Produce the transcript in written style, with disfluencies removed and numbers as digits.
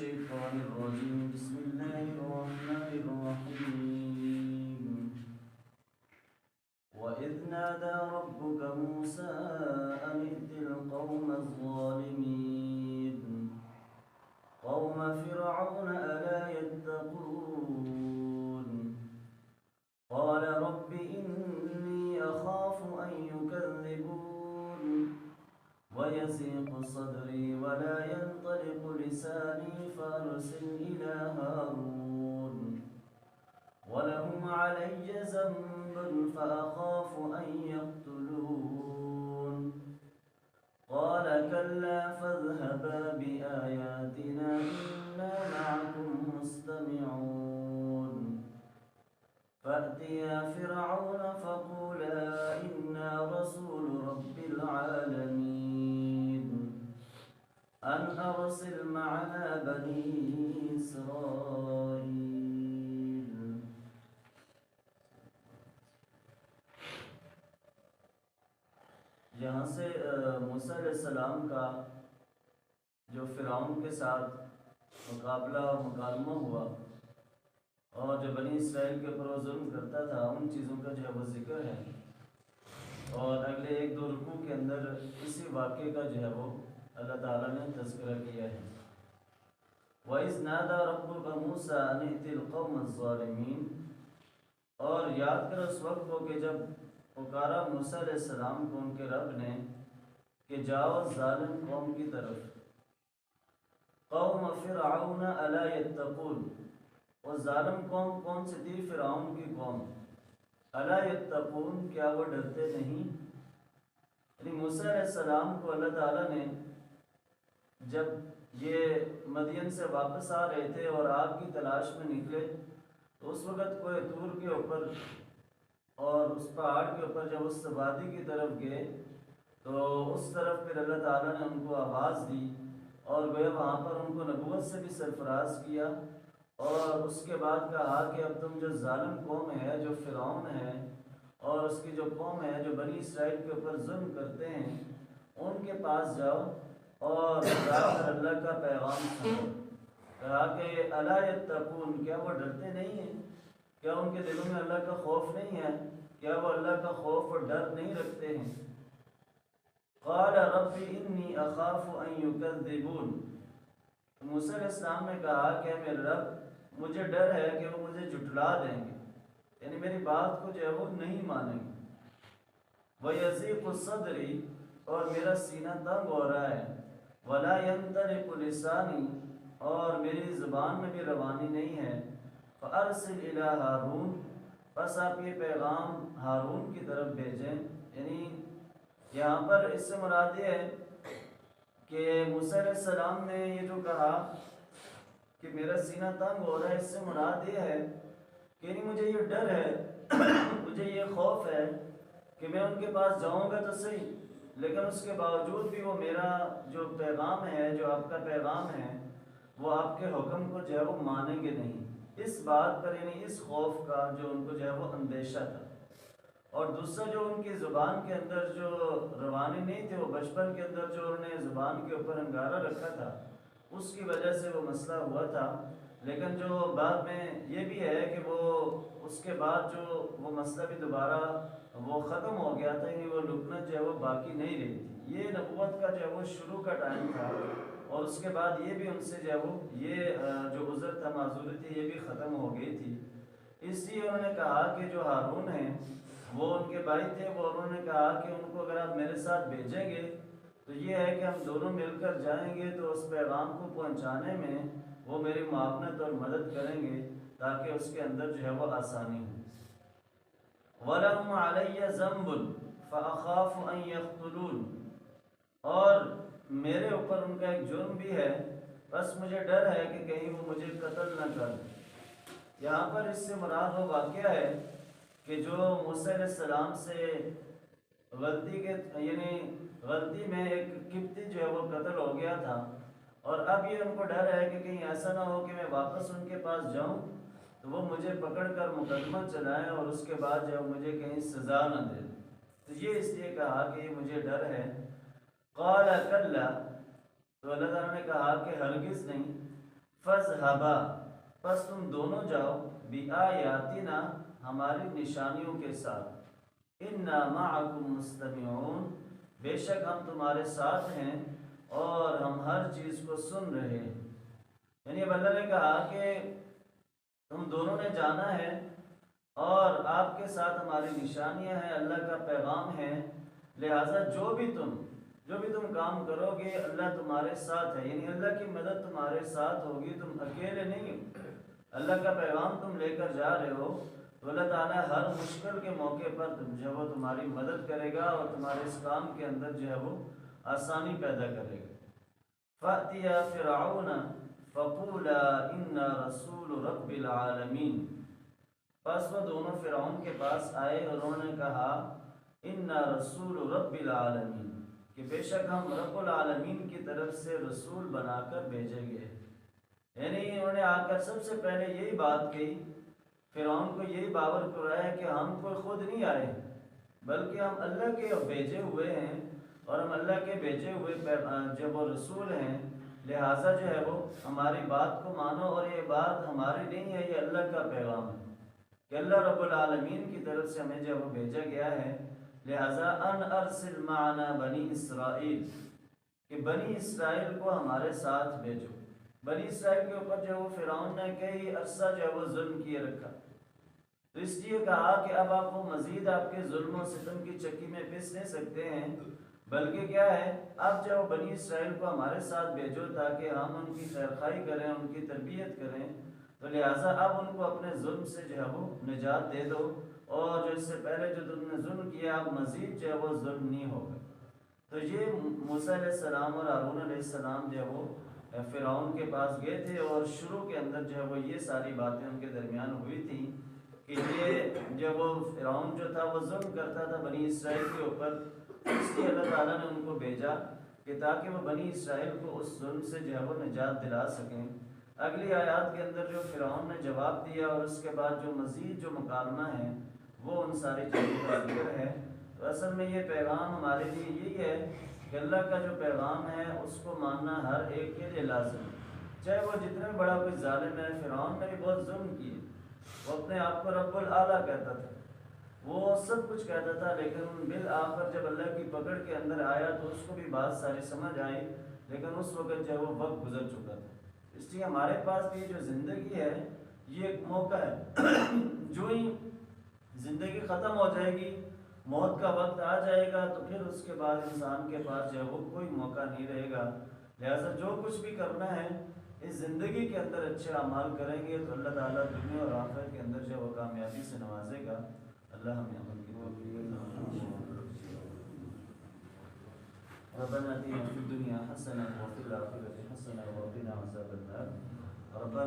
الشيطان الرجيم بسم الله الرحمن الرحيم وإذ نادى ربك موسى أن ائت القوم الظالمين قوم فرعون ألا يتقون قال رب إني أخاف أن يكذبون ويضيق صدري ولا ينطلق لساني فأرسل إلى هارون ولهم علي ذنب فأخاف أن يقتلون قال كلا فاذهبا بآياتنا إنا معكم مستمعون فأتيا فرعون فقولا إنا رسول رب العالمين أن أرسل معنا بني إسرائيل یہاں سے موسیٰ علیہ السلام کا جو فرعون کے ساتھ مقابلہ اور مکالمہ ہوا اور جو بنی اسرائیل کے اوپر وہ ظلم کرتا تھا ان چیزوں کا جو ہے وہ ذکر ہے، اور اگلے ایک دو رکوع کے اندر اسی واقعے کا جو ہے وہ اللہ تعالیٰ نے تذکرہ کیا ہے۔ وَإِذْ نَادَى رَبُّكَ مُوسَىٰ أَنِ ائْتِ الْقَوْمَ الظَّالِمِينَ، اور یاد کر اس وقت کو کہ جب پکارا موسیٰ علیہ السلام کو ان کے رب نے کہ جاؤ ظالم قوم کی طرف۔ قوم فرعون الا یتقون، وہ ظالم قوم کون سی تھی؟ فرعون کی قوم۔ الا یتقون، کیا وہ ڈرتے نہیں؟ یعنی موسیٰ علیہ السلام کو اللہ تعالیٰ نے جب یہ مدین سے واپس آ رہے تھے اور آگ کی تلاش میں نکلے تو اس وقت کوہ طور کے اوپر اور اس پہاڑ کے اوپر جب اس وادی کی طرف گئے تو اس طرف پھر اللہ تعالیٰ نے ان کو آواز دی اور گویا وہاں پر ان کو نبوت سے بھی سرفراز کیا، اور اس کے بعد کہا کہ اب تم جو ظالم قوم ہے، جو فرعون ہے اور اس کی جو قوم ہے جو بنی اسرائیل کے اوپر ظلم کرتے ہیں، ان کے پاس جاؤ اور جا کر اللہ کا پیغام سنو۔ کہا کہ الا یتقون، کیا وہ ڈرتے نہیں ہیں؟ کیا ان کے دلوں میں اللہ کا خوف نہیں ہے؟ کیا وہ اللہ کا خوف اور ڈر نہیں رکھتے ہیں؟ قال رب انی اخاف ان یکذبون، موسیٰ علیہ السلام نے کہا کہ میرے رب مجھے ڈر ہے کہ وہ مجھے جھٹلا دیں گے، یعنی میری بات کو جو ہے وہ نہیں مانیں گے۔ وَيَضِيقُ صَدْرِي، اور میرا سینہ تنگ ہو رہا ہے۔ وَلَا يَنطَلِقُ لِسَانِي، اور میری زبان میں بھی روانی نہیں ہے۔ فَأَرْسِلْ إِلَىٰ هَارُونَ، بس آپ یہ پیغام ہارون کی طرف بھیجیں۔ یعنی یہاں پر اس سے مراد یہ ہے کہ موسیٰ علیہ السلام نے یہ جو کہا کہ میرا سینہ تنگ ہو رہا ہے، اس سے مراد یہ ہے کہ نہیں مجھے یہ ڈر ہے مجھے یہ خوف ہے کہ میں ان کے پاس جاؤں گا تو صحیح، لیکن اس کے باوجود بھی وہ میرا جو پیغام ہے، جو آپ کا پیغام ہے، وہ آپ کے حکم کو جو ہے وہ مانیں گے نہیں۔ اس بات پر یعنی اس خوف کا جو ان کو جو ہے وہ اندیشہ تھا، اور دوسرا جو ان کی زبان کے اندر جو روانی نہیں تھی، وہ بچپن کے اندر جو انہوں نے زبان کے اوپر انگارہ رکھا تھا اس کی وجہ سے وہ مسئلہ ہوا تھا۔ لیکن جو بعد میں یہ بھی ہے کہ وہ اس کے بعد جو وہ مسئلہ بھی دوبارہ وہ ختم ہو گیا تھا، یعنی وہ لکنت جو ہے وہ باقی نہیں رہی تھی۔ یہ نبوت کا جو ہے وہ شروع کا ٹائم تھا، اور اس کے بعد یہ بھی ان سے جو ہے وہ یہ جو عذر تھا، معذوری تھی، یہ بھی ختم ہو گئی تھی۔ اس لیے انہوں نے کہا کہ جو ہارون ہیں وہ ان کے بھائی تھے، وہ انہوں نے کہا کہ ان کو اگر آپ میرے ساتھ بھیجیں گے تو یہ ہے کہ ہم دونوں مل کر جائیں گے تو اس پیغام کو پہنچانے میں وہ میری معاونت اور مدد کریں گے تاکہ اس کے اندر جو ہے وہ آسانی ہو۔ وَلَهُمْ عَلَيَّ ذَنْبٌ فَأَخَافُ أَن يَقْتُلُونِ، اور میرے اوپر ان کا ایک جرم بھی ہے، بس مجھے ڈر ہے کہ کہیں وہ مجھے قتل نہ کر۔ یہاں پر اس سے مراد وہ واقعہ ہے کہ جو موسیٰ علیہ السلام سے غلطی میں ایک قبطی جو ہے وہ قتل ہو گیا تھا، اور اب یہ ان کو ڈر ہے کہ کہیں ایسا نہ ہو کہ میں واپس ان کے پاس جاؤں تو وہ مجھے پکڑ کر مقدمہ چلائیں اور اس کے بعد جو مجھے کہیں سزا نہ دے۔ تو یہ اس لیے کہا کہ یہ مجھے ڈر ہے۔ قال کلا، تو اللہ تعالیٰ نے کہا کہ ہرگز نہیں۔ فَاذْهَبَا پس تم دونوں جاؤ بِآیاتِنَا ہماری نشانیوں کے ساتھ اِنَّا مَعَكُمْ مُسْتَمِعُونَ بے شک ہم تمہارے ساتھ ہیں اور ہم ہر چیز کو سن رہے ہیں۔ یعنی اب اللہ نے کہا کہ تم دونوں نے جانا ہے اور آپ کے ساتھ ہماری نشانیاں ہیں، اللہ کا پیغام ہے، لہٰذا جو بھی تم کام کرو گے اللہ تمہارے ساتھ ہے، یعنی اللہ کی مدد تمہارے ساتھ ہوگی، تم اکیلے نہیں ہو۔ اللہ کا پیغام تم لے کر جا رہے ہو تو اللہ تعالیٰ ہر مشکل کے موقع پر جو ہے وہ تمہاری مدد کرے گا اور تمہارے اس کام کے اندر جو ہے وہ آسانی پیدا کرے گا۔ فَأْتِيَا فِرْعَوْنَ فَقُولَا إِنَّا رَسُولُ رَبِّ الْعَالَمِينَ پس وہ دونوں فرعون کے پاس آئے اور انہوں نے کہا اِنَّا رَسُولُ رَبِّ الْعَالَمِينَ کہ بے شک ہم رب العالمین کی طرف سے رسول بنا کر بھیجے گئے۔ یعنی انہوں نے آ کر سب سے پہلے یہی بات کہی، فرعون کو یہی باور کرایا کہ ہم کوئی خود نہیں آئے بلکہ ہم اللہ کے بھیجے ہوئے ہیں اور ہم اللہ کے بھیجے ہوئے جب وہ رسول ہیں، لہٰذا جو ہے وہ ہماری بات کو مانو، اور یہ بات ہماری نہیں ہے، یہ اللہ کا پیغام ہے کہ اللہ رب العالمین کی طرف سے ہمیں جب وہ بھیجا گیا ہے، لہٰذا ان ارسل معنا بنی اسرائیل کہ بنی اسرائیل کو ہمارے ساتھ بھیجو۔ بنی اسرائیل کے اوپر جو وہ فرعون نے کئی عرصہ جو ہے وہ ظلم کیے رکھا، تو اس لیے کہا کہ اب آپ وہ مزید آپ کے ظلم و ستم کی چکی میں پس نہیں سکتے ہیں، بلکہ کیا ہے اب جو بنی اسرائیل کو ہمارے ساتھ بھیجو تاکہ ہم ان کی خیرخواہی کریں، ان کی تربیت کریں، تو لہٰذا اب ان کو اپنے ظلم سے جو ہے وہ نجات دے دو، اور جو اس سے پہلے جو تم نے ظلم کیا اب مزید جو ہے وہ ظلم نہیں ہوگا۔ تو یہ موسیٰ علیہ السلام اور ہارون علیہ السلام جو ہے وہ فرعون کے پاس گئے تھے، اور شروع کے اندر جو ہے وہ یہ ساری باتیں ان کے درمیان ہوئی تھیں کہ یہ جو وہ فرعون جو تھا وہ ظلم کرتا تھا بنی اسرائیل کے اوپر، اس لیے اللہ تعالیٰ نے ان کو بھیجا کہ تاکہ وہ بنی اسرائیل کو اس ظلم سے جو ہے وہ نجات دلا سکیں۔ اگلی آیات کے اندر جو فرعون نے جواب دیا اور اس کے بعد جو مزید جو مکالمہ ہے وہ ان ساری چیزوں کا ذکر ہے۔ تو اصل میں یہ پیغام ہمارے لیے یہی ہے کہ اللہ کا جو پیغام ہے اس کو ماننا ہر ایک کے لیے لازم ہے، چاہے وہ جتنا بڑا کوئی ظالم ہے۔ فرعون نے بھی بہت ظلم کیے، وہ اپنے آپ کو رب الاعلیٰ کہتا تھا، وہ سب کچھ کہتا تھا، لیکن بالآخر جب اللہ کی پکڑ کے اندر آیا تو اس کو بھی بات ساری سمجھ آئی، لیکن اس وقت جو وہ وقت گزر چکا تھا۔ اس لیے ہمارے پاس بھی جو زندگی ہے یہ ایک موقع ہے، جو ہی زندگی ختم ہو جائے گی، موت کا وقت آ جائے گا، تو پھر اس کے بعد انسان کے پاس جو ہے وہ کوئی موقع نہیں رہے گا۔ لہٰذا جو کچھ بھی کرنا ہے اس زندگی کے اندر اچھے اعمال کریں گے تو اللہ تعالیٰ دنیا اور آخرت کے اندر جو ہے وہ کامیابی سے نوازے گا۔ اللہ ہمیں عمل کی توفیق عطا فرمائے۔ ربنا آتنا فی الدنیا حسنہ وفی الآخرۃ حسنہ وقنا عذاب النار۔ ربنا